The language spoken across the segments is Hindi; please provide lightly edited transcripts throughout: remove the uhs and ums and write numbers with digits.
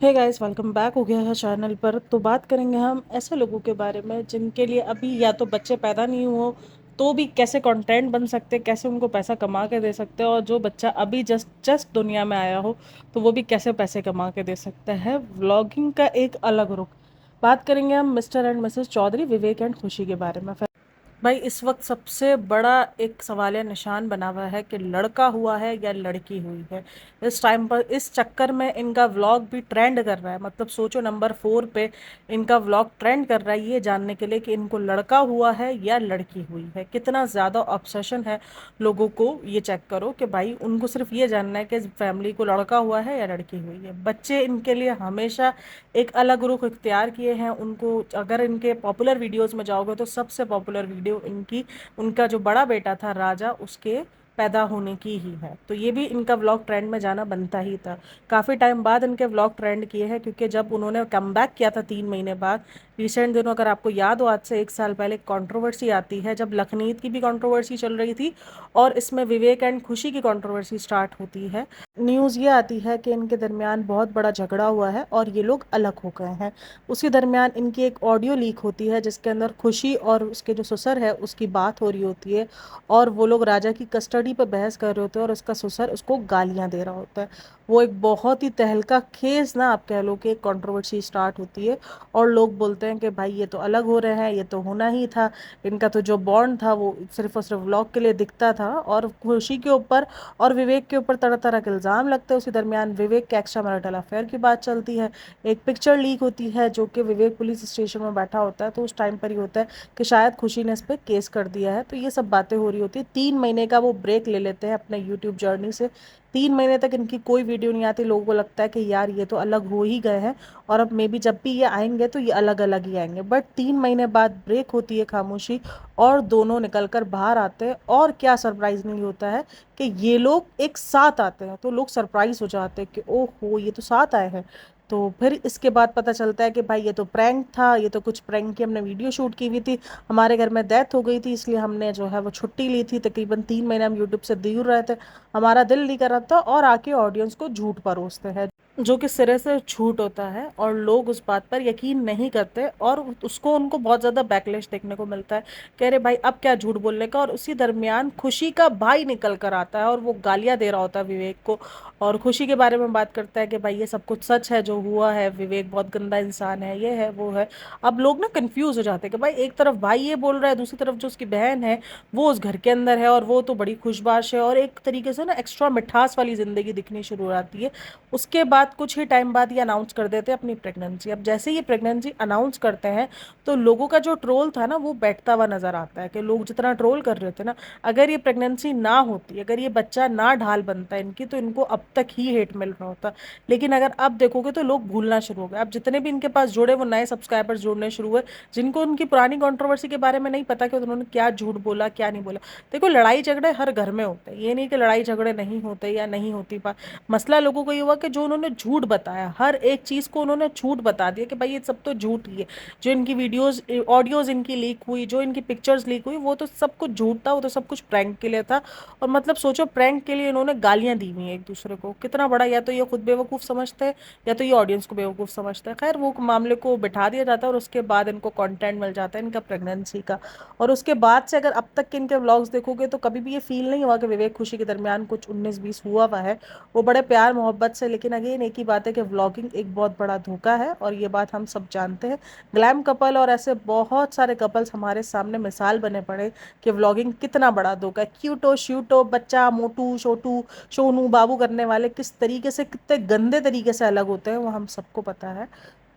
हे गाइस, वेलकम बैक हो गया है चैनल पर। तो बात करेंगे हम ऐसे लोगों के बारे में जिनके लिए अभी या तो बच्चे पैदा नहीं हुए तो भी कैसे कंटेंट बन सकते, कैसे उनको पैसा कमा के दे सकते हैं, और जो बच्चा अभी जस्ट जस्ट दुनिया में आया हो तो वो भी कैसे पैसे कमा के दे सकता है। व्लॉगिंग का एक अलग रुख। बात करेंगे हम Mr and Mrs Chaudhary, Vivek and Khushi के बारे में। भाई, इस वक्त सबसे बड़ा एक सवालिया निशान बना हुआ है कि लड़का हुआ है या लड़की हुई है। इस टाइम पर इस चक्कर में इनका व्लॉग भी ट्रेंड कर रहा है। मतलब सोचो, नंबर 4 पे इनका व्लॉग ट्रेंड कर रहा है ये जानने के लिए कि इनको लड़का हुआ है या लड़की हुई है। कितना ज़्यादा ऑब्सेशन है लोगों को, ये चेक करो कि भाई उनको सिर्फ ये जानना है कि फैमिली को लड़का हुआ है या लड़की हुई है। बच्चे इनके लिए हमेशा एक अलग रुख इख्तियार किए हैं। उनको अगर इनके पॉपुलर वीडियोस में जाओगे तो सबसे पॉपुलर वीडियो इनकी, उनका जो बड़ा बेटा था राजा, उसके पैदा होने की ही है। तो ये भी इनका व्लॉग ट्रेंड में जाना बनता ही था। काफ़ी टाइम बाद इनके व्लॉग ट्रेंड किए हैं, क्योंकि जब उन्होंने कमबैक किया था 3 महीने बाद, रिसेंट दिनों, अगर आपको याद हो, आज से 1 साल पहले कंट्रोवर्सी आती है जब लखनीत की भी कंट्रोवर्सी चल रही थी और इसमें विवेक एंड खुशी की कंट्रोवर्सी स्टार्ट होती है। न्यूज़ ये आती है कि इनके दरमियान बहुत बड़ा झगड़ा हुआ है और ये लोग अलग हो गए हैं। उसी दरमियान इनकी एक ऑडियो लीक होती है जिसके अंदर खुशी और उसके जो ससुर है उसकी बात हो रही होती है, और वो लोग राजा की कस्टडी पर बहस कर रहे होते हैं और उसका ससुर उसको गालियां दे रहा होता है। वो एक बहुत ही तहलका खेज, ना आप कह लो, कि एक कंट्रोवर्सी स्टार्ट होती है और लोग बोलते हैं कि भाई ये तो अलग हो रहे हैं, ये तो होना ही था। इनका तो जो बॉन्ड था वो सिर्फ और सिर्फ व्लॉग के लिए दिखता था। और खुशी के ऊपर और विवेक के ऊपर तरह तरह के इल्ज़ाम लगते हैं। उसी दरमियान विवेक के एक्स्ट्रा मैरिटल अफेयर की बात चलती है। एक पिक्चर लीक होती है जो कि विवेक पुलिस स्टेशन में बैठा होता है, तो उस टाइम पर ही होता है कि शायद खुशी ने इस पर केस कर दिया है। तो ये सब बातें हो रही होती है। 3 महीने का वो ब्रेक ले लेते हैं अपने यूट्यूब जर्नी से। 3 महीने तक इनकी कोई वीडियो नहीं आती। लोगों को लगता है कि यार ये तो अलग हो ही गए हैं और अब मे बी जब भी ये आएंगे तो ये अलग अलग ही आएंगे। बट 3 महीने बाद ब्रेक होती है, खामोशी, और दोनों निकलकर बाहर आते हैं। और क्या सरप्राइज नहीं होता है कि ये लोग एक साथ आते हैं, तो लोग सरप्राइज हो जाते हैं कि ओहो, ये तो साथ आए हैं। तो फिर इसके बाद पता चलता है कि भाई ये तो प्रैंक था, ये तो कुछ प्रैंक की हमने वीडियो शूट की हुई थी, हमारे घर में डेथ हो गई थी इसलिए हमने जो है वो छुट्टी ली थी। तकरीबन 3 महीने हम यूट्यूब से दूर रहे थे, हमारा दिल नहीं कर रहा था, और आके ऑडियंस को झूठ परोसते हैं जो कि सिरे से झूठ होता है और लोग उस बात पर यकीन नहीं करते, और उसको उनको बहुत ज़्यादा बैकलैश देखने को मिलता है। कह रहे भाई अब क्या झूठ बोलने का। और उसी दरमियान खुशी का भाई निकल कर आता है और वो गालियां दे रहा होता है विवेक को, और खुशी के बारे में बात करता है कि भाई ये सब कुछ सच है जो हुआ है, विवेक बहुत गंदा इंसान है, ये है वो है। अब लोग ना कंफ्यूज हो जाते हैं कि भाई एक तरफ भाई ये बोल रहा है, दूसरी तरफ जो उसकी बहन है वो उस घर के अंदर है और वो तो बड़ी खुशबाश है, और एक तरीके से ना एक्स्ट्रा मिठास वाली जिंदगी दिखनी शुरू हो जाती है। उसके बाद कुछ ही टाइम बाद ये अनाउंस कर देते हैं अपनी प्रेगनेंसी। अब जैसे ये प्रेगनेंसी अनाउंस करते हैं तो लोगों का जो ट्रोल था ना वो बैठता हुआ नजर आता है, कि लोग जितना ट्रोल कर रहे थे ना, अगर ये प्रेगनेंसी ना होती, अगर ये बच्चा ना ढाल बनता इनकी, तो इनको अब तक ही हेट मिल रहा होता। लेकिन अगर अब देखोगे तो लोग भूलना शुरू हो गए। अब जितने भी इनके पास जुड़े वो नए सब्सक्राइबर्स जुड़ने शुरू हुए, जिनको उनकी पुरानी कंट्रोवर्सी के बारे में नहीं पता कि उन्होंने क्या झूठ बोला क्या नहीं बोला। देखो, लड़ाई झगड़े हर घर में होते हैं, ये नहीं कि लड़ाई झगड़े नहीं होते या नहीं होती। मसला लोगों को ये हुआ कि जो उन्होंने झूठ बताया, हर एक चीज़ को उन्होंने झूठ बता दिया कि भाई ये सब तो झूठ ही है। जो इनकी वीडियोस ऑडियोज इनकी लीक हुई, जो इनकी पिक्चर्स लीक हुई, वो तो सब कुछ झूठ था, वो तो सब कुछ प्रैंक के लिए था। और मतलब सोचो, प्रैंक के लिए इन्होंने गालियां दी हुई हैं एक दूसरे को। कितना बड़ा, या तो ये खुद बेवकूफ़ समझते हैं या तो ये ऑडियंस को बेवकूफ़ समझते हैं। खैर, वो मामले को बिठा दिया जाता है और उसके बाद इनको कंटेंट मिल जाता है इनका प्रेगनेंसी का। और उसके बाद से अगर अब तक के इनके व्लॉग्स देखोगे तो कभी भी ये फील नहीं हुआ कि विवेक खुशी के दरमियान कुछ 19-20 हुआ है। वो बड़े प्यार मोहब्बत से। लेकिन अगेन एक ही बात है कि व्लॉगिंग एक बहुत बड़ा धोखा है, और ये बात हम सब जानते हैं। ग्लैम कपल और ऐसे बहुत सारे कपल्स हमारे सामने मिसाल बने पड़े कि व्लॉगिंग कितना बड़ा धोखा है। क्यूटो श्यूटो बच्चा मोटू छोटू सोनू बाबू करने वाले किस तरीके से, कितने गंदे तरीके से अलग होते हैं वो हम सबको पता है।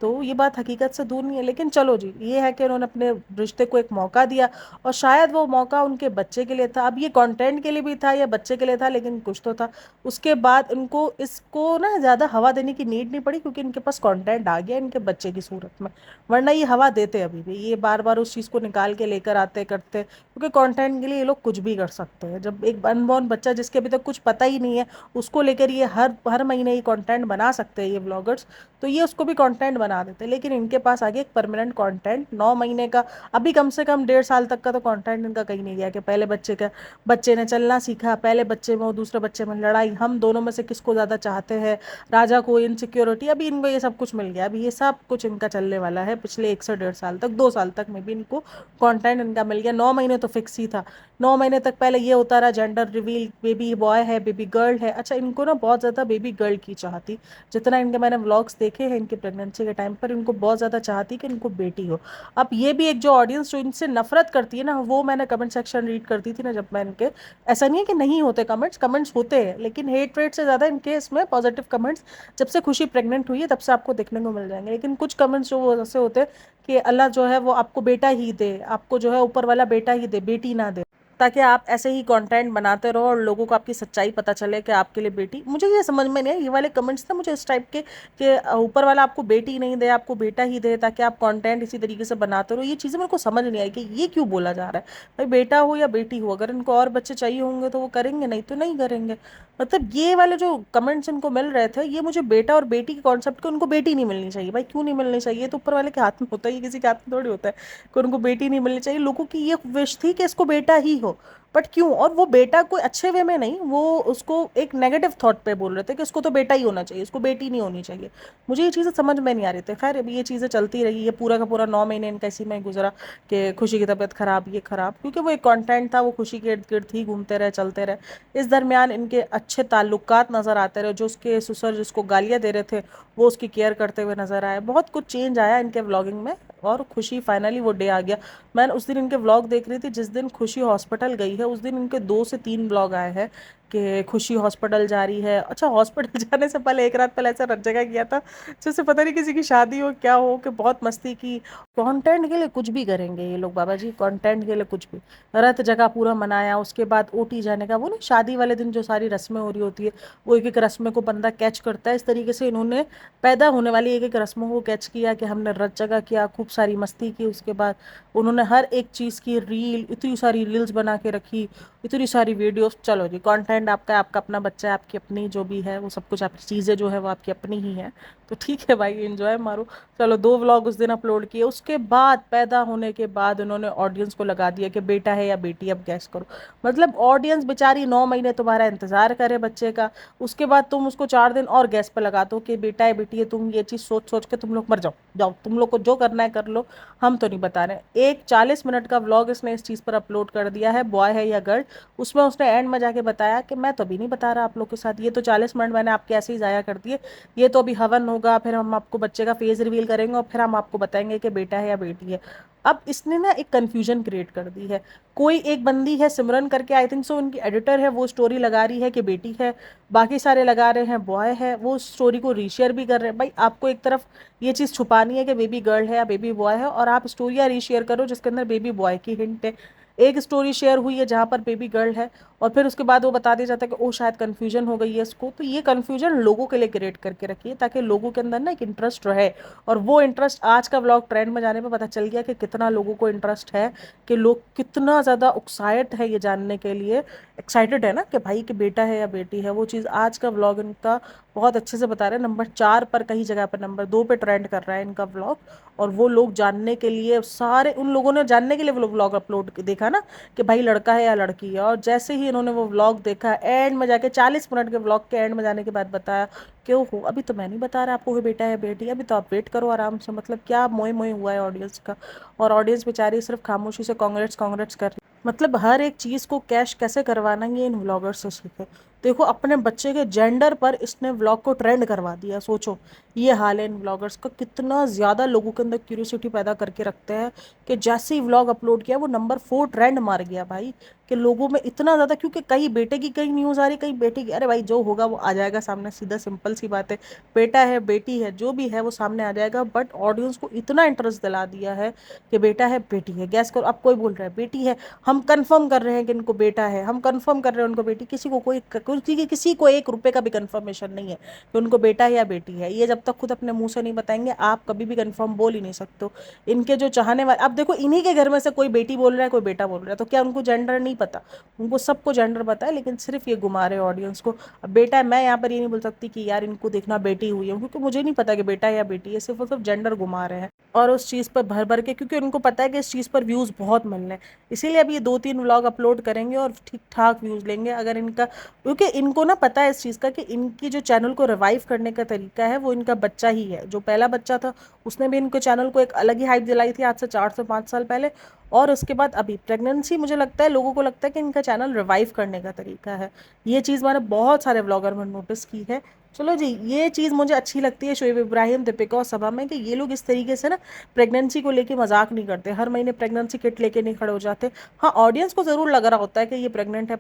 तो ये बात हकीकत से दूर नहीं है। लेकिन चलो जी, ये है कि उन्होंने अपने रिश्ते को एक मौका दिया, और शायद वो मौका उनके बच्चे के लिए था। अब ये कंटेंट के लिए भी था या बच्चे के लिए था, लेकिन कुछ तो था। उसके बाद इनको इसको ना ज़्यादा हवा देने की नीड नहीं पड़ी, क्योंकि इनके पास कंटेंट आ गया इनके बच्चे की सूरत में। वरना ये हवा देते अभी भी, ये बार बार उस चीज़ को निकाल के लेकर आते करते, क्योंकि कंटेंट के लिए ये लोग कुछ भी कर सकते हैं। जब एक अनबॉर्न बच्चा जिसके अभी तक कुछ पता ही नहीं है, उसको लेकर ये हर हर महीने ये कंटेंट बना सकते हैं ये ब्लॉगर्स, तो ये उसको भी कंटेंट बना देते, लेकिन इनके पास आगे एक परमानेंट कंटेंट 9 महीने का, अभी कम से कम 1.5 साल तक का तो कंटेंट इनका कहीं नहीं गया कि पहले बच्चे ने चलना सीखा, पहले बच्चे में और दूसरे बच्चे में लड़ाई, हम दोनों में से किसको ज़्यादा चाहते हैं, राजा को इनसिक्योरिटी, अभी इनको ये सब कुछ मिल गया। अभी ये सब कुछ इनका चलने वाला है पिछले 1 से 1.5 साल तक, 2 साल तक में भी इनको कंटेंट इनका मिल गया। 9 महीने तो फिक्स ही था। 9 महीने तक पहले ये होता रहा जेंडर रिवील, बेबी बॉय है बेबी गर्ल है। अच्छा, इनको ना बहुत ज़्यादा बेबी गर्ल की चाहती, जितना इनके मैंने व्लॉग्स देखे हैं इनके प्रेगनेंसी के टाइम पर, इनको बहुत ज़्यादा चाहती कि इनको बेटी हो। अब ये भी एक जो ऑडियंस जो इनसे नफरत करती है ना, वो मैंने कमेंट सेक्शन रीड करती थी ना जब मैं इनके, ऐसा नहीं है कि नहीं होते कमेंट्स, कमेंट्स होते हैं, लेकिन हेट वेट से ज़्यादा इनके इसमें पॉजिटिव कमेंट्स जब से खुशी प्रेग्नेंट हुई है तब से आपको देखने को मिल जाएंगे। लेकिन कुछ कमेंट्स जो वो ऐसे होते हैं कि अल्लाह जो है वो आपको बेटा ही दे, आपको जो है ऊपर वाला बेटा ही दे, बेटी ना दे, ताकि आप ऐसे ही कंटेंट बनाते रहो और लोगों को आपकी सच्चाई पता चले कि आपके लिए बेटी। मुझे ये समझ में नहीं है ये वाले कमेंट्स ना, मुझे इस टाइप के कि ऊपर वाला आपको बेटी नहीं दे, आपको बेटा ही दे, ताकि आप कंटेंट इसी तरीके से बनाते रहो। ये चीज़ें मेरे को समझ नहीं आई कि ये क्यों बोला जा रहा है। भाई बेटा हो या बेटी हो, अगर इनको और बच्चे चाहिए होंगे तो वो करेंगे, नहीं तो नहीं करेंगे। मतलब ये वाले जो कमेंट्स इनको मिल रहे थे, ये मुझे बेटा और बेटी के कॉन्सेप्ट को, उनको बेटी नहीं मिलनी चाहिए। भाई क्यों नहीं मिलनी चाहिए? ये तो ऊपर वाले के हाथ में होता है, ये किसी के हाथ में थोड़ी होता है कि उनको बेटी नहीं मिलनी चाहिए। लोगों की ये विश थी कि इसको बेटा ही हो, बट क्यों? और वो बेटा कोई अच्छे वे में नहीं, वो उसको एक नेगेटिव थॉट पे बोल रहे थे कि इसको तो बेटा ही होना चाहिए, इसको बेटी नहीं होनी चाहिए। मुझे ये चीज़ें समझ में नहीं आ रही थी। खैर अभी ये चीज़ें चलती रही, ये पूरा का पूरा 9 महीने इनका इसी में गुजरा कि खुशी की तबीयत खराब, ये खराब, क्योंकि वो एक कंटेंट था, वो खुशी के इर्द गिर्द ही घूमते रहे, चलते रहे। इस दरमियान इनके अच्छे ताल्लुकात नज़र आते रहे, जो उसके ससुर जिसको गालियाँ दे रहे थे वो उसकी केयर करते हुए नजर आए। बहुत कुछ चेंज आया इनके व्लॉगिंग में, और खुशी फाइनली वो डे आ गया। मैं उस दिन इनके व्लॉग देख रही थी, जिस दिन खुशी हॉस्पिटल गई है उस दिन इनके 2 से 3 व्लॉग आए हैं कि खुशी हॉस्पिटल जा रही है। अच्छा, हॉस्पिटल जाने से पहले एक रात पहले ऐसा रट जगह किया था जैसे पता नहीं किसी की शादी हो क्या हो, कि बहुत मस्ती की। कंटेंट के लिए कुछ भी करेंगे ये लोग बाबा जी, कंटेंट के लिए कुछ भी। रत जगह पूरा मनाया, उसके बाद ओटी जाने का, वो नहीं शादी वाले दिन जो सारी रस्में हो रही होती है, वो एक एक रस्में को बंदा कैच करता है। इस तरीके से इन्होंने पैदा होने वाली एक एक रस्मों को कैच किया कि हमने रत जगह किया, खूब सारी मस्ती की। उसके बाद उन्होंने हर एक चीज़ की रील, इतनी सारी रील्स बना के रखी, इतनी सारी वीडियोस। चलो जी, कंटेंट आपका है, आपका अपना बच्चा है, आपकी अपनी जो भी है वो सब कुछ, आपकी चीज़ें जो है वो आपकी अपनी ही है, तो ठीक है भाई, एंजॉय मारो। चलो 2 व्लॉग उस दिन अपलोड किए, उसके बाद पैदा होने के बाद उन्होंने ऑडियंस को लगा दिया कि बेटा है या बेटी, अब गैस करो। मतलब ऑडियंस बेचारी 9 महीने तुम्हारा इंतजार करे बच्चे का, उसके बाद तुम उसको 4 दिन और गैस पे लगा दो कि बेटा है बेटी है। तुम ये चीज़ सोच सोच के तुम लोग मर जाओ, जाओ तुम लोग को जो करना है कर लो, हम तो नहीं बता रहे। एक 40 मिनट का व्लॉग इसने इस चीज़ पर अपलोड कर दिया है, बॉय है या गर्ल। उसमें उसने एंड में जाके बताया कि मैं तो अभी नहीं बता रहा आप लोग के साथ, ये तो 40 मिनट मैंने आपके ऐसे ही ज़ाया कर दिए, ये तो अभी हवन होगा, फिर हम आपको बच्चे का फेस रिवील करेंगे और फिर हम आपको बताएंगे कि बेटा है या बेटी है। अब इसने ना एक कन्फ्यूजन क्रिएट कर दी है। कोई एक बंदी है सिमरन करके, आई थिंक सो उनकी एडिटर है, वो स्टोरी लगा रही है कि बेटी है, बाकी सारे लगा रहे हैं बॉय है, वो स्टोरी को रीशेयर भी कर रहे हैं। भाई आपको एक तरफ ये चीज़ छुपानी है कि बेबी गर्ल है या बेबी बॉय है, और आप स्टोरियाँ रीशेयर करो जिसके अंदर बेबी बॉय की हिंट है। एक स्टोरी शेयर हुई है जहाँ पर बेबी गर्ल है, और फिर उसके बाद वो बता दिया जाता है कि ओ शायद कन्फ्यूजन हो गई है इसको। तो ये कन्फ्यूजन लोगों के लिए क्रिएट करके रखिए ताकि लोगों के अंदर ना एक इंटरेस्ट रहे, और वो इंटरेस्ट आज का व्लॉग ट्रेंड में जाने पे पता चल गया कि कितना लोगों को इंटरेस्ट है, कि लोग कितना ज़्यादा उत्साहित है ये जानने के लिए, एक्साइटेड है ना कि भाई कि बेटा है या बेटी है। वो चीज़ आज का व्लॉग इनका बहुत अच्छे से बता रहे हैं। नंबर 4 पर, कहीं जगह पर नंबर 2 पे ट्रेंड कर रहा है इनका व्लॉग, और वो लोग जानने के लिए, सारे उन लोगों ने जानने के लिए वो व्लॉग अपलोड देखा ना कि भाई लड़का है या लड़की है, और जैसे ही इन्होंने वो व्लॉग देखा, एंड में जाके 40 मिनट के व्लॉग के एंड में जाने के बाद बताया कि ओहो अभी तो मैं नहीं बता रहा आपको कि बेटा है बेटी, अभी तो आप वेट करो आराम से। मतलब क्या मोए मोए हुआ है ऑडियंस का, और ऑडियंस बेचारी सिर्फ खामोशी से कांग्रेट्स कांग्रेट्स कर रही। मतलब हर एक चीज़ को कैश कैसे करवाना ये इन व्लॉगर्स से सीखे। देखो अपने बच्चे के जेंडर पर इसने व्लॉग को ट्रेंड करवा दिया, सोचो ये हाल है इन व्लॉगर्स का। कितना ज़्यादा लोगों के अंदर क्यूरियोसिटी पैदा करके रखते हैं कि जैसे ही व्लॉग अपलोड किया वो नंबर 4 ट्रेंड मार गया भाई, कि लोगों में इतना ज़्यादा, क्योंकि कहीं बेटे की कहीं न्यूज़ आ रही, कहीं बेटे की, अरे भाई जो होगा वो आ जाएगा सामने, सीधा सिंपल सी बात है। बेटा है बेटी है जो भी है वो सामने आ जाएगा, बट ऑडियंस को इतना इंटरेस्ट दिला दिया है कि बेटा है बेटी है। गैस करो, अब कोई बोल रहा है बेटी है, हम कंफर्म कर रहे हैं कि इनको बेटा है, हम कंफर्म कर रहे हैं उनको बेटी, किसी को कोई उनकी किसी को 1 रुपए का भी कंफर्मेशन नहीं है कि उनको बेटा है या बेटी है। ये जब तक खुद अपने मुंह से नहीं बताएंगे आप कभी भी कंफर्म बोल ही नहीं सकते हो। इनके जो चाहने वाले, अब देखो इन्हीं के घर में से कोई बेटी बोल रहा है कोई बेटा बोल रहा है, तो क्या उनको जेंडर नहीं पता? उनको सबको जेंडर पता है, लेकिन सिर्फ ये घुमा रहे ऑडियंस को। अब बेटा है, मैं यहाँ पर ये नहीं बोल सकती कि यार इनको देखना बेटी हुई है, क्योंकि मुझे नहीं पता कि बेटा है या बेटी है, सिर्फ और सिर्फ जेंडर घुमा रहे हैं। और उस चीज़ पर भर भर के, क्योंकि उनको पता है कि इस चीज़ पर व्यूज़ बहुत मिल रहे हैं, इसीलिए अब ये 2-3 व्लॉग अपलोड करेंगे और ठीक ठाक व्यूज़ लेंगे। अगर इनका, क्योंकि इनको ना पता है इस चीज़ का कि इनकी जो चैनल को रिवाइव करने का तरीका है वो इनका बच्चा ही है। जो पहला बच्चा था उसने भी इनके चैनल को एक अलग ही हाइप दिलाई थी आज से 4 से 5 साल पहले। और उसके बाद अभी प्रेगनेंसी, मुझे लगता है लोगों को लगता है कि इनका चैनल रिवाइव करने का तरीका है। ये चीज़ मैंने बहुत सारे व्लॉगर में नोटिस की है। चलो जी, ये चीज़ मुझे अच्छी लगती है शोएब इब्राहिम, दीपिका और सबा में, कि ये लोग इस तरीके से ना प्रेगनेंसी को लेके मजाक नहीं करते, हर महीने प्रेगनेंसी किट लेके नहीं खड़े हो जाते। हाँ, ऑडियंस को ज़रूर लग रहा होता है कि ये प्रेग्नेंट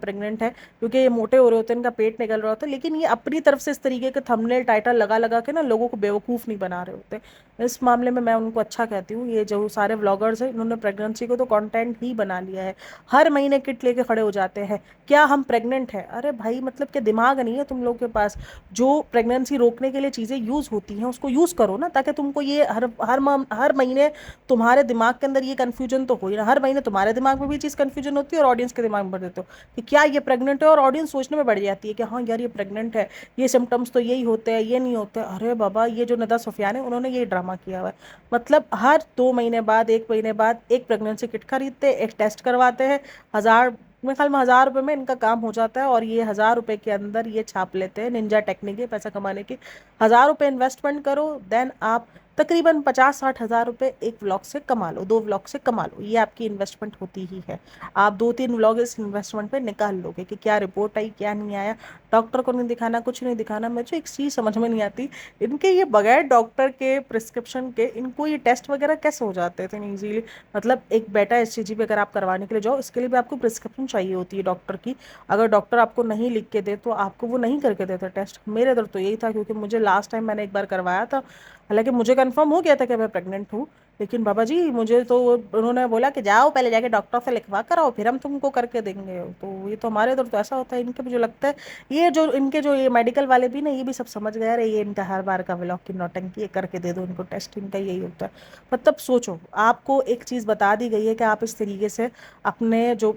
है क्योंकि ये मोटे हो रहे होते हैं, इनका पेट निकल रहा होता है, लेकिन ये अपनी तरफ से इस तरीके के थंबनेल टाइटल लगा लगा के ना लोगों को बेवकूफ़ नहीं बना रहे होते। इस मामले में मैं उनको अच्छा कहती हूँ। ये जो सारे व्लॉगर्स हैं इन्होंने प्रेगनेंसी को तो कंटेंट ही बना लिया है, हर महीने किट लेके खड़े हो जाते हैं, क्या हम प्रेग्नेंट हैं? अरे भाई, मतलब क्या दिमाग नहीं है तुम लोग के पास? जो प्रेगनेंसी रोकने के लिए चीज़ें यूज़ होती हैं उसको यूज़ करो ना, ताकि तुमको ये हर महीने तुम्हारे दिमाग के अंदर ये कन्फ्यूजन तो हो ही ना। हर महीने तुम्हारे दिमाग में भी चीज़ कन्फ्यूजन होती है और ऑडियंस के दिमाग में भर देते हो कि क्या ये प्रेग्नेंट है, और ऑडियंस सोचने में बढ़ जाती है कि हाँ यार ये प्रेग्नेंट है, ये सिम्टम्स तो यही होते हैं, ये नहीं होते। अरे बाबा, ये जो नदा सुफियान है उन्होंने ये ड्रामा किया हुआ है। मतलब हर 2 महीने बाद, 1 महीने बाद एक प्रेगनेंसी किट खरीदते, एक टेस्ट करवाते हैं, 1000, मेरे ख्याल में 1000 रुपये में इनका काम हो जाता है, और ये 1000 रुपये के अंदर ये छाप लेते हैं। निंजा टेक्निक है पैसा कमाने की। 1000 रुपये इन्वेस्टमेंट करो, देन आप तकरीबन 50-60 हज़ार रुपये एक व्लॉग से कमा लो, 2 व्लॉग से कमा लो, ये आपकी इन्वेस्टमेंट होती ही है। आप 2-3 व्लॉग इस इन्वेस्टमेंट पे निकाल लोगे कि क्या रिपोर्ट आई क्या नहीं आया। डॉक्टर को नहीं दिखाना, कुछ नहीं दिखाना। मुझे एक चीज़ समझ में नहीं आती, इनके ये बगैर डॉक्टर के प्रिस्क्रिप्शन के इनको ये टेस्ट वगैरह कैसे हो जाते थे ईजीली? मतलब एक बेटा SCG पे अगर आप करवाने के लिए जाओ, इसके लिए भी आपको प्रिस्क्रिप्शन चाहिए होती है डॉक्टर की। अगर डॉक्टर आपको नहीं लिख के दे तो आपको वो नहीं करके देते टेस्ट। मेरे इधर तो यही था, क्योंकि मुझे लास्ट टाइम मैंने एक बार करवाया था, हालांकि मुझे कंफर्म हो गया था कि मैं प्रेग्नेंट हूँ, लेकिन बाबा जी मुझे तो उन्होंने बोला कि जाओ पहले जाके डॉक्टर से लिखवा कर आओ, फिर हम तुमको करके देंगे। तो ये तो हमारे इधर तो ऐसा होता है, इनके मुझे लगता है ये जो इनके जो ये मेडिकल वाले भी ना, ये भी सब समझ गए रहे, ये इनका हर बार का व्लॉग की नौटंकी, ये करके दे दो इनको टेस्ट, इनका यही होता है। मतलब सोचो, आपको एक चीज़ बता दी गई है कि आप इस तरीके से अपने जो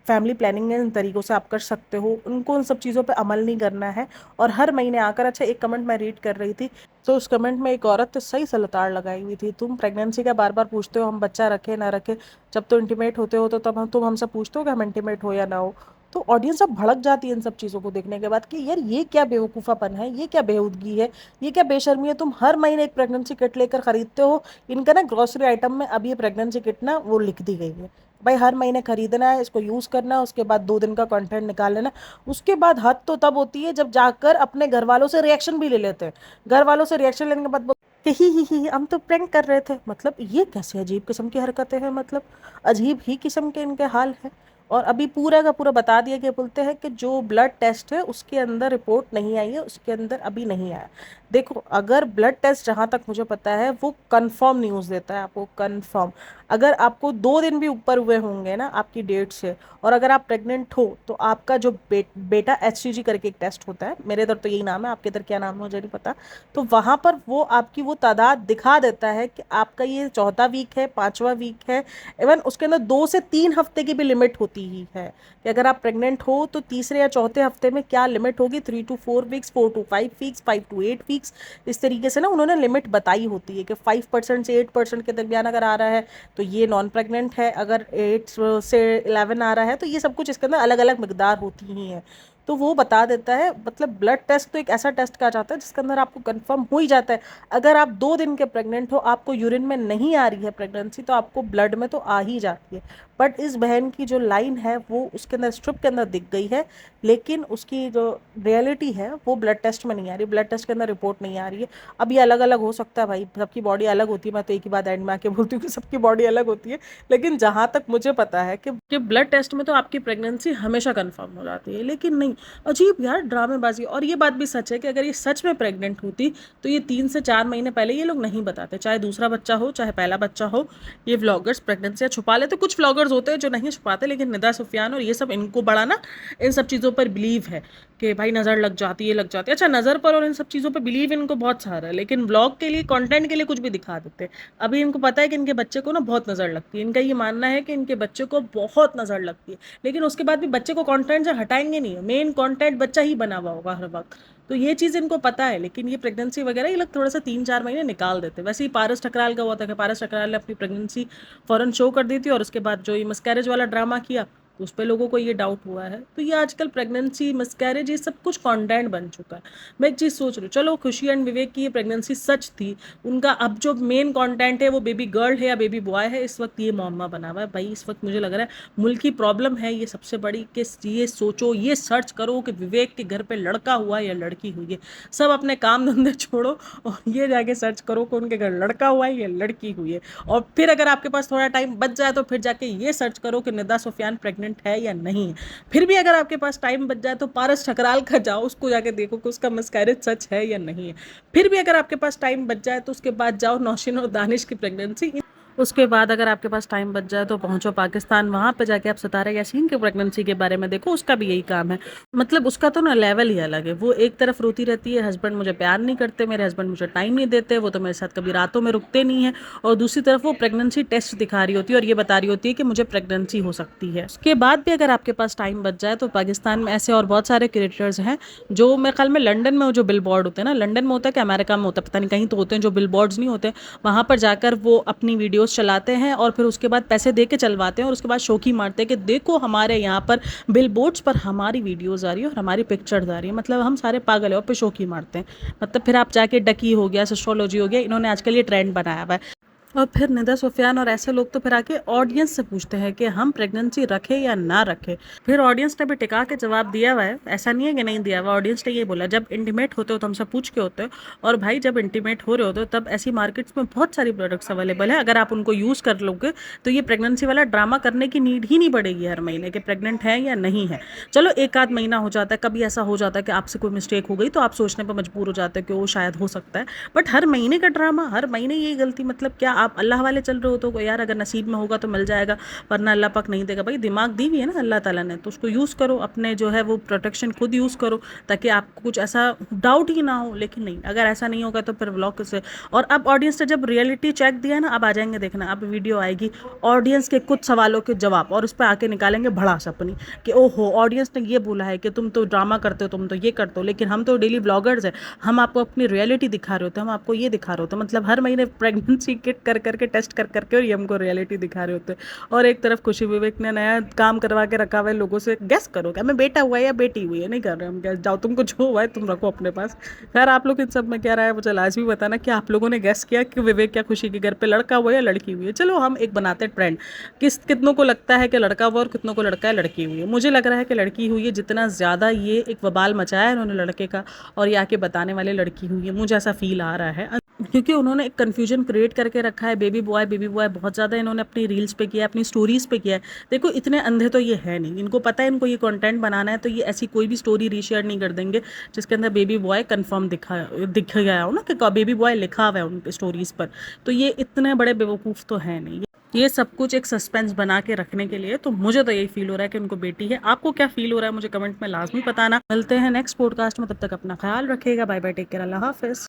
फैमिली प्लानिंग है इन तरीक़ों से आप कर सकते हो, उनको उन सब चीज़ों पे अमल नहीं करना है। और हर महीने आकर, अच्छा एक कमेंट मैं रीड कर रही थी, तो उस कमेंट में एक औरत तो सही सलताड़ लगाई हुई थी, तुम प्रेगनेंसी का बार बार पूछते हो हम बच्चा रखे ना रखे, जब तो इंटीमेट होते हो तो तब तुम हमसे पूछते हो कि हम इंटीमेट हो या ना हो। तो ऑडियंस अब भड़क जाती है इन सब चीज़ों को देखने के बाद कि यार ये क्या बेवकूफ़ापन है, ये क्या बेहूदगी है, ये क्या बेशर्मी है। तुम हर महीने एक प्रेगनेंसी किट लेकर खरीदते हो। इनका ना ग्रोसरी आइटम में अब ये प्रेगनेंसी किट ना वो लिख दी गई है, भाई हर महीने खरीदना है, इसको यूज़ करना है, उसके बाद 2 दिन का कंटेंट निकाल लेना। उसके बाद हद तो तब होती है जब जाकर अपने घर वालों से रिएक्शन भी ले लेते हैं। घर वालों से रिएक्शन लेने के बाद कि ही हम तो प्रैंक कर रहे थे। मतलब ये कैसे अजीब किस्म की हरकतें हैं, मतलब अजीब ही किस्म के इनके हाल है। और अभी पूरा का पूरा बता दिया कि बोलते हैं कि जो ब्लड टेस्ट है उसके अंदर रिपोर्ट नहीं आई है, उसके अंदर अभी नहीं आया। देखो, अगर ब्लड टेस्ट, जहाँ तक मुझे पता है, वो कंफर्म न्यूज़ देता है आपको, कंफर्म। अगर आपको 2 दिन भी ऊपर हुए होंगे ना आपकी डेट से, और अगर आप प्रेग्नेंट हो, तो आपका जो बेटा HCG करके एक टेस्ट होता है, मेरे इधर तो यही नाम है, आपके इधर क्या नाम है मुझे नहीं पता, तो वहाँ पर वो आपकी वो तादाद दिखा देता है कि आपका ये चौथा वीक है, 5वां वीक है। इवन उसके अंदर 2 से 3 हफ्ते की भी लिमिट होती ही है कि अगर आप प्रेग्नेंट हो तो तीसरे या चौथे हफ्ते में क्या लिमिट होगी, 3 to 4 weeks, 4 to 5 weeks, 5 to 8 weeks. इस तरीके से ना उन्होंने लिमिट बताई होती है कि 5% से 8% के दरमियान अगर आ रहा है तो ये नॉन प्रेग्नेंट है, अगर 8 से 11 आ रहा है तो ये सब कुछ इसके अंदर अलग अलग मिकदार होती ही हैं। तो वो बता देता है। मतलब ब्लड टेस्ट तो एक ऐसा टेस्ट कहा जाता है जिसके अंदर आपको कंफर्म हो ही जाता है, अगर आप 2 दिन के प्रेग्नेंट हो, आपको यूरिन में नहीं आ रही है प्रेगनेंसी, तो आपको ब्लड में तो आ ही जाती है। बट इस बहन की जो लाइन है वो उसके अंदर स्ट्रिप के अंदर दिख गई है, लेकिन उसकी जो रियलिटी है वो ब्लड टेस्ट में नहीं आ रही, ब्लड टेस्ट के अंदर रिपोर्ट नहीं आ रही है। अब ये अलग अलग हो सकता है भाई, सबकी बॉडी अलग होती है, मैं तो एक ही बात एंड में आके बोलती हूँ कि सबकी बॉडी अलग होती है, लेकिन जहाँ तक मुझे पता है कि ब्लड टेस्ट में तो आपकी प्रेगनेंसी हमेशा कन्फर्म हो जाती है। लेकिन नहीं, अजीब यार ड्रामेबाजी। और ये बात भी सच है कि अगर ये सच में प्रेग्नेंट होती तो ये 3 से 4 महीने पहले ये लोग नहीं बताते, चाहे दूसरा बच्चा हो चाहे पहला बच्चा हो। ये व्लॉगर्स प्रेगनेंसी छुपा लेते, कुछ व्लॉगर्स यूट्यूबर्स होते हैं जो नहीं छुपाते, लेकिन निदा सुफियान और ये सब, इनको बड़ा ना इन सब चीज़ों पर बिलीव है कि भाई नज़र लग जाती है, लग जाती है। अच्छा, नज़र पर और इन सब चीज़ों पर बिलीव इनको बहुत सारा है, लेकिन व्लॉग के लिए, कंटेंट के लिए कुछ भी दिखा देते हैं। अभी इनको पता है कि इनके बच्चे को ना बहुत नज़र लगती है, इनका ये मानना है कि इनके बच्चे को बहुत नज़र लगती है, लेकिन उसके बाद भी बच्चे को कंटेंट से हटाएंगे नहीं, मेन कंटेंट बच्चा ही बना हुआ होगा हर वक्त। तो ये चीज़ इनको पता है, लेकिन ये प्रेगनेंसी वगैरह ये लोग थोड़ा सा 3-4 महीने निकाल देते। वैसे ही पारस ठकराल का हुआ था कि पारस ठकराल ने अपनी प्रेगनेंसी फ़ौरन शो कर दी थी, और उसके बाद जो ये मिसकैरेज वाला ड्रामा किया तो उस पर लोगों को ये डाउट हुआ है। तो ये आजकल प्रेगनेंसी, मिसकैरेज, ये सब कुछ कंटेंट बन चुका है। मैं एक चीज़ सोच रही हूँ, चलो खुशी एंड विवेक की ये प्रेगनेंसी सच थी, उनका अब जो मेन कंटेंट है वो बेबी गर्ल है या बेबी बॉय है, इस वक्त ये मुअम्मा बना हुआ है भाई। इस वक्त मुझे लग रहा है मुल्क की प्रॉब्लम है ये सबसे बड़ी, कि ये सोचो, ये सर्च करो कि विवेक के घर पे लड़का हुआ या लड़की हुई है। सब अपने काम धंधे छोड़ो और ये जाके सर्च करो कि उनके घर लड़का हुआ है या लड़की हुई है। और फिर अगर आपके पास थोड़ा टाइम बच जाए तो फिर जाके ये सर्च करो कि निदा सुफियान प्रेग्नेंट है या नहीं है। फिर भी अगर आपके पास टाइम बच जाए तो पारस ठकराल का जाओ, उसको जाके देखो कि उसका मिसकैरेज सच है या नहीं है। फिर भी अगर आपके पास टाइम बच जाए तो उसके बाद जाओ नौशीन और दानिश की प्रेगनेंसी। उसके बाद अगर आपके पास टाइम बच जाए तो पहुंचो पाकिस्तान, वहां पे जाके आप सितारा यासीन की प्रेगनेंसी के बारे में देखो, उसका भी यही काम है। मतलब उसका तो ना लेवल ही अलग है। वो एक तरफ रोती रहती है, हस्बैंड मुझे प्यार नहीं करते, मेरे हस्बैंड मुझे टाइम नहीं देते, वो तो मेरे साथ कभी रातों में रुकते नहीं है, और दूसरी तरफ वो प्रेगनेंसी टेस्ट दिखा रही होती है और ये बता रही होती है कि मुझे प्रेगनेंसी हो सकती है। उसके बाद भी अगर आपके पास टाइम बच जाए तो पाकिस्तान में ऐसे और बहुत सारे क्रिएटर्स हैं जो, मेरे ख्याल में लंदन में जो बिल बोर्ड होते हैं ना, लंदन में होता है कि अमेरिका में होता है, पता नहीं, कहीं तो होते हैं जो बिल बोर्ड्स नहीं होते, वहाँ पर जाकर वो अपनी वीडियोस चलाते हैं और फिर उसके बाद पैसे दे के चलवाते हैं, और उसके बाद शौकी मारते हैं कि देखो हमारे यहाँ पर बिल बोर्ड्स पर हमारी वीडियोज़ आ रही है और हमारी पिक्चर्स आ रही है। मतलब हम सारे पागल है और फिर शौकी मारते हैं। मतलब फिर आप जाके डकी हो गया, सोशोलॉजी हो गया, इन्होंने आजकल ये ट्रेंड बनाया हुआ है। और फिर निदा सुफियान और ऐसे लोग तो फिर आके ऑडियंस से पूछते हैं कि हम प्रेगनेंसी रखें या ना रखें। फिर ऑडियंस ने भी टिका के जवाब दिया हुआ है, ऐसा नहीं है कि नहीं दिया हुआ। ऑडियंस ने ये बोला, जब इंटीमेट होते हो तो हमसे पूछ के होते हो, और भाई जब इंटीमेट हो रहे होते हो तब ऐसी मार्केट्स में बहुत सारी प्रोडक्ट्स अवेलेबल है, अगर आप उनको यूज़ कर लोगे तो ये प्रेगनेंसी वाला ड्रामा करने की नीड ही नहीं पड़ेगी हर महीने कि प्रेग्नेंट है या नहीं है। चलो एक आध महीना हो जाता है, कभी ऐसा हो जाता है कि आपसे कोई मिस्टेक हो गई तो आप सोचने पर मजबूर हो जाते हैं कि वो शायद हो सकता है, बट हर महीने का ड्रामा, हर महीने ये गलती, मतलब क्या आप अल्लाह वाले चल रहे हो तो यार अगर नसीब में होगा तो मिल जाएगा, वरना अल्लाह पाक नहीं देगा। भाई दिमाग दी हुई है ना अल्लाह ताला ने, तो उसको यूज़ करो, अपने जो है वो प्रोटेक्शन खुद यूज़ करो, ताकि आपको कुछ ऐसा डाउट ही ना हो। लेकिन नहीं, अगर ऐसा नहीं होगा तो फिर व्लॉग से। और अब ऑडियंस ने जब रियलिटी चेक दिया ना, अब आ जाएंगे देखना, अब वीडियो आएगी ऑडियंस के कुछ सवालों के जवाब, और उस पर आके निकालेंगे भड़ास अपनी कि ओहो ऑडियंस ने ये बोला है कि तुम तो ड्रामा करते हो, तुम तो ये करते हो, लेकिन हम तो डेली ब्लॉगर्स हैं, हम आपको अपनी रियलिटी दिखा रहे होते हैं, हम आपको ये दिखा रहे होते हैं। मतलब हर महीने प्रेगनेंसी किट कर करके टेस्ट कर करके और ये हमको रियलिटी दिखा रहे होते हैं। और एक तरफ खुशी विवेक ने नया काम करवा के रखा हुआ है, लोगों से गैस करो क्या मैं बेटा हुआ है या बेटी हुई है, नहीं कर रहे हम गैस, जाओ तुमको जो हुआ है तुम रखो अपने पास। खैर आप लोग इन सब में क्या रहा है मुझे लाजमी बताना कि आप लोगों ने गैस किया कि विवेक या खुशी के घर पे लड़का हुआ है या लड़की हुई है। चलो हम एक बनाते हैं ट्रेंड, कितनों को लगता है कि लड़का हुआ और कितनों को लगता है लड़की हुई है। मुझे लग रहा है कि लड़की हुई है, जितना ज़्यादा ये एक वबाल मचाया है इन्होंने लड़के का, और ये आके बताने वाले लड़की हुई है, मुझे ऐसा फील आ रहा है, क्योंकि उन्होंने एक कन्फ्यूजन क्रिएट करके रखा है। बेबी बॉय बहुत ज़्यादा इन्होंने अपनी रील्स पे किया है, अपनी स्टोरीज़ पे किया है। देखो इतने अंधे तो ये है नहीं, इनको पता है इनको ये कंटेंट बनाना है, तो ये ऐसी कोई भी स्टोरी रीशेयर नहीं कर देंगे जिसके अंदर बेबी बॉय कंफर्म दिख गया हो ना कि बेबी बॉय लिखा हुआ है उन स्टोरीज़ पर। तो ये इतने बड़े बेवकूफ़ तो है नहीं, ये सब कुछ एक सस्पेंस बना के रखने के लिए। तो मुझे तो यही फील हो रहा है कि उनको बेटी है। आपको क्या फील हो रहा है मुझे कमेंट में लाजमी बताना। मिलते हैं नेक्स्ट पॉडकास्ट में, तब तक अपना ख्याल रखिएगा। बाय बाय, टेक केयर, अल्लाह हाफिज़।